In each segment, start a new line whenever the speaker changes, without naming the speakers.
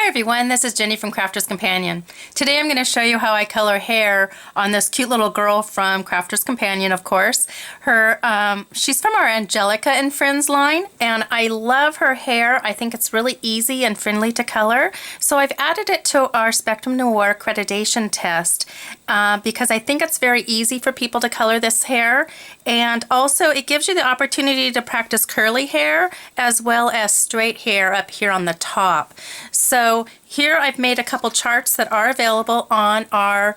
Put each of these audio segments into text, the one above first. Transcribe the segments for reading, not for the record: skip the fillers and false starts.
Hi everyone, this is Jenny from Crafter's Companion. Today I'm going to show you how I color hair on this cute little girl from Crafter's Companion, of course. She's from our Angelica and Friends line, and I love her hair. I think it's really easy and friendly to color. So I've added it to our Spectrum Noir accreditation test because I think it's very easy for people to color this hair. And also it gives you the opportunity to practice curly hair as well as straight hair up here on the top. So here I've made a couple charts that are available on our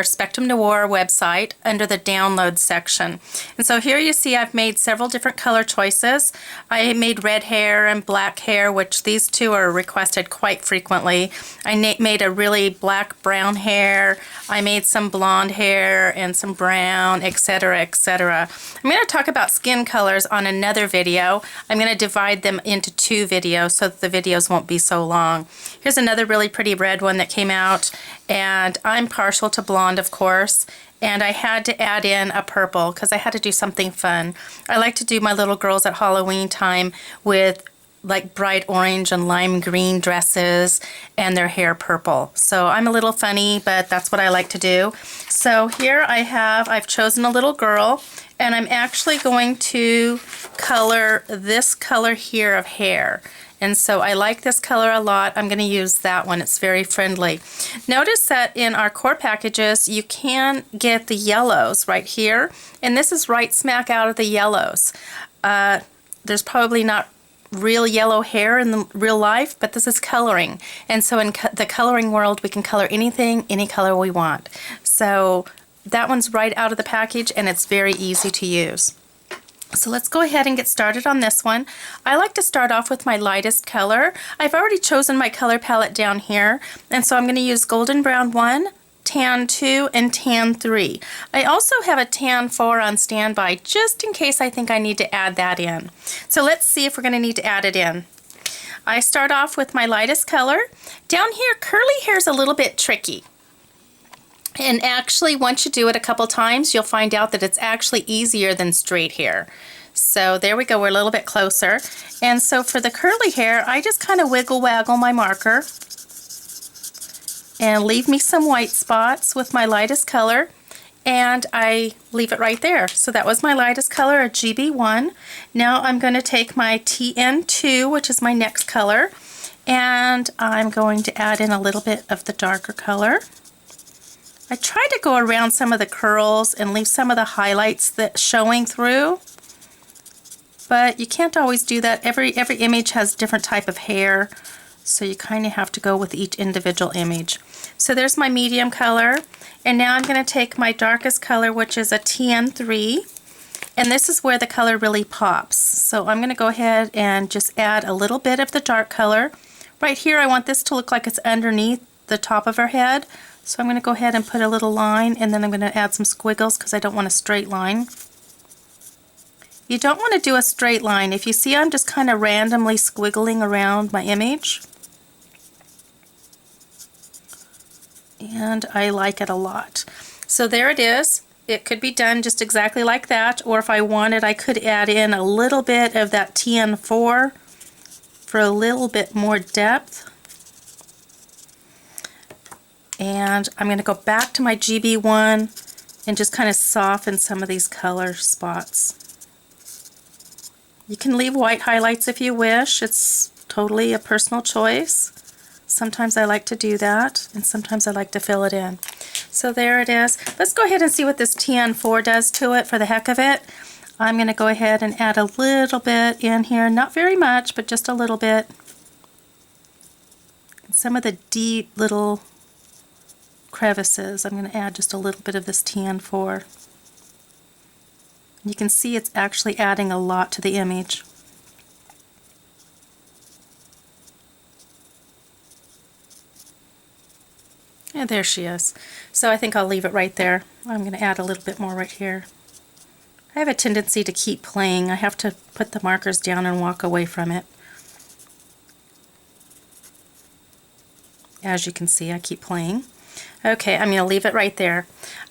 Spectrum Noir website under the download section. And so here you see I've made several different color choices. I made red hair and black hair, which these two are requested quite frequently. I made a really black-brown hair. I made some blonde hair and some brown, etc., etc. I'm going to talk about skin colors on another video. I'm going to divide them into two videos so that the videos won't be so long. Here's another really pretty red one that came out, and I'm partial to blonde, of course, and I had to add in a purple because I had to do something fun. I like to do my little girls at Halloween time with like bright orange and lime green dresses and their hair purple. So I'm a little funny, but that's what I like to do. So here I've chosen a little girl, and I'm actually going to color this color here of hair. And so I like this color a lot. I'm going to use that one. It's very friendly. Notice that in our core packages, you can get the yellows right here. And this is right smack out of the yellows. There's probably not real yellow hair in the real life, but this is coloring. And so in the coloring world, we can color anything, any color we want. So that one's right out of the package, and it's very easy to use. So let's go ahead and get started on this one. I like to start off with my lightest color. I've already chosen my color palette down here, and so I'm going to use Golden Brown 1, Tan 2, and Tan 3. I also have a Tan 4 on standby just in case I think I need to add that in. So let's see if we're going to need to add it in. I start off with my lightest color. Down here, curly hair is a little bit tricky. And actually, once you do it a couple times, you'll find out that it's actually easier than straight hair. So there we go, we're a little bit closer. And so for the curly hair, I just kind of wiggle waggle my marker and leave me some white spots with my lightest color, and I leave it right there. So that was my lightest color, a GB1. Now I'm going to take my TN2, which is my next color, and I'm going to add in a little bit of the darker color. I try to go around some of the curls and leave some of the highlights that showing through, but you can't always do that. Every image has different type of hair, so you kind of have to go with each individual image. So there's my medium color, and now I'm going to take my darkest color, which is a TN3, and this is where the color really pops. So I'm going to go ahead and just add a little bit of the dark color. Right here I want this to look like it's underneath the top of her head. So I'm going to go ahead and put a little line, and then I'm going to add some squiggles because I don't want a straight line. You don't want to do a straight line. If you see, I'm just kind of randomly squiggling around my image. And I like it a lot. So there it is. It could be done just exactly like that, or if I wanted, I could add in a little bit of that TN4 for a little bit more depth. And I'm going to go back to my GB1 and just kind of soften some of these color spots. You can leave white highlights if you wish. It's totally a personal choice. Sometimes I like to do that, and sometimes I like to fill it in. So there it is. Let's go ahead and see what this TN4 does to it for the heck of it. I'm going to go ahead and add a little bit in here. Not very much, but just a little bit. And some of the deep little crevices, I'm going to add just a little bit of this TN4. You can see it's actually adding a lot to the image. And there she is. So I think I'll leave it right there. I'm going to add a little bit more right here. I have a tendency to keep playing. I have to put the markers down and walk away from it. As you can see, I keep playing. Okay, I'm going to leave it right there.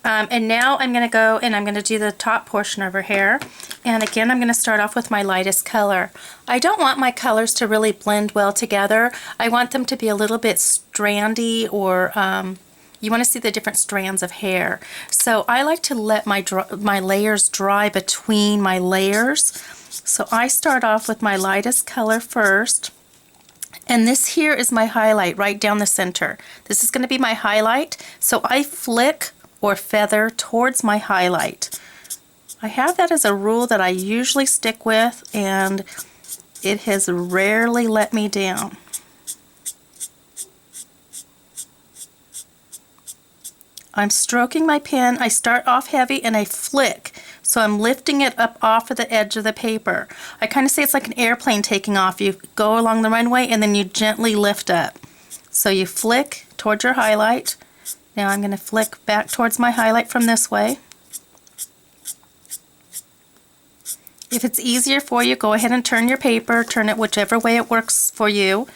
And now I'm going to go and I'm going to do the top portion of her hair. And again, I'm going to start off with my lightest color. I don't want my colors to really blend well together. I want them to be a little bit strandy, or you want to see the different strands of hair. So I like to let my layers dry between my layers. So I start off with my lightest color first. And this here is my highlight right down the center. This is going to be my highlight. So I flick or feather towards my highlight. I have that as a rule that I usually stick with, and it has rarely let me down. I'm stroking my pen. I start off heavy and I flick. So I'm lifting it up off of the edge of the paper. I kind of say it's like an airplane taking off. You go along the runway and then you gently lift up. So you flick towards your highlight. Now I'm going to flick back towards my highlight from this way. If it's easier for you, go ahead and turn your paper. Turn it whichever way it works for you.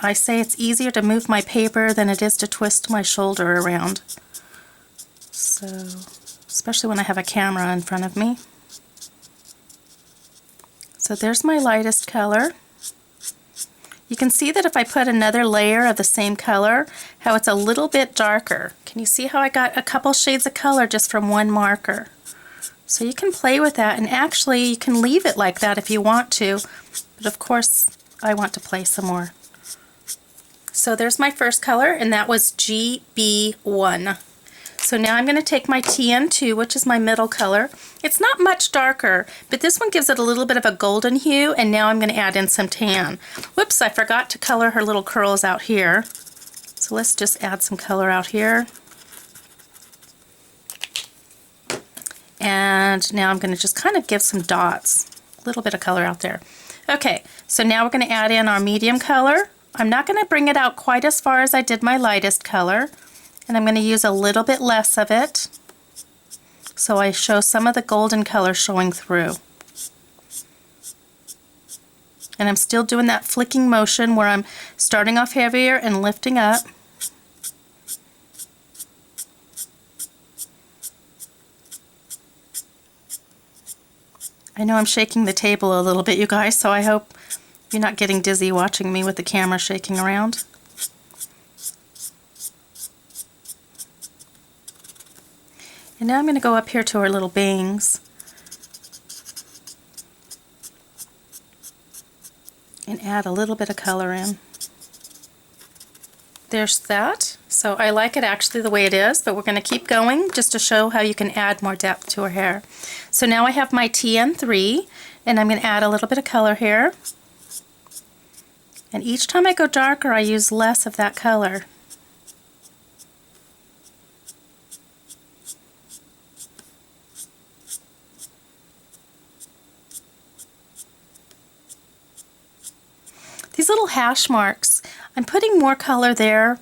I say it's easier to move my paper than it is to twist my shoulder around. So, especially when I have a camera in front of me. So there's my lightest color. You can see that if I put another layer of the same color, how it's a little bit darker. Can you see how I got a couple shades of color just from one marker? So you can play with that, and actually you can leave it like that if you want to, but of course I want to play some more. So there's my first color, and that was GB1. So now I'm going to take my TN2, which is my middle color. It's not much darker, but this one gives it a little bit of a golden hue, and now I'm going to add in some tan. Whoops, I forgot to color her little curls out here. So let's just add some color out here. And now I'm going to just kind of give some dots, a little bit of color out there. Okay, so now we're going to add in our medium color. I'm not going to bring it out quite as far as I did my lightest color, and I'm going to use a little bit less of it so I show some of the golden color showing through. And I'm still doing that flicking motion where I'm starting off heavier and lifting up. I know I'm shaking the table a little bit, you guys, so I hope you're not getting dizzy watching me with the camera shaking around. And now I'm going to go up here to our little bangs and add a little bit of color in. There's that. So I like it actually the way it is, but we're going to keep going just to show how you can add more depth to her hair. So now I have my TN3, and I'm going to add a little bit of color here. And each time I go darker, I use less of that color. These little hash marks, I'm putting more color there.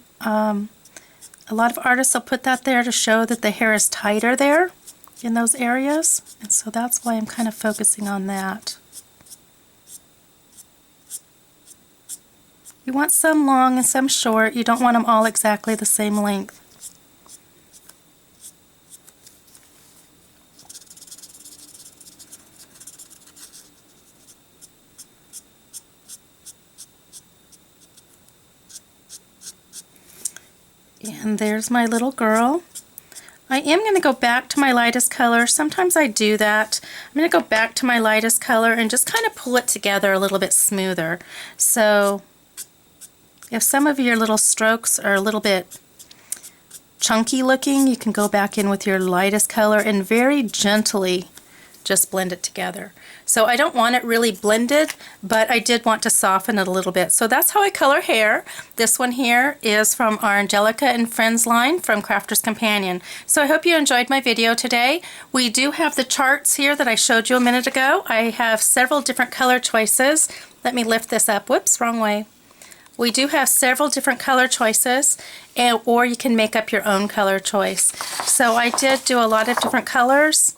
A lot of artists will put that there to show that the hair is tighter there in those areas, and so that's why I'm kind of focusing on that. You want some long and some short. You don't want them all exactly the same length. And there's my little girl. I am going to go back to my lightest color. Sometimes I do that. I'm going to go back to my lightest color and just kind of pull it together a little bit smoother. So if some of your little strokes are a little bit chunky looking, you can go back in with your lightest color and very gently just blend it together. So I don't want it really blended, but I did want to soften it a little bit. So that's how I color hair. This one here is from our Angelica and Friends line from Crafter's Companion. So I hope you enjoyed my video today. We do have the charts here that I showed you a minute ago. I have several different color choices. Let me lift this up. Whoops, wrong way. We do have several different color choices, or you can make up your own color choice. So I did do a lot of different colors.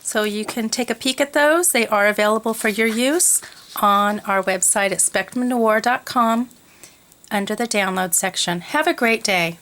So you can take a peek at those. They are available for your use on our website at spectrumnoir.com under the download section. Have a great day.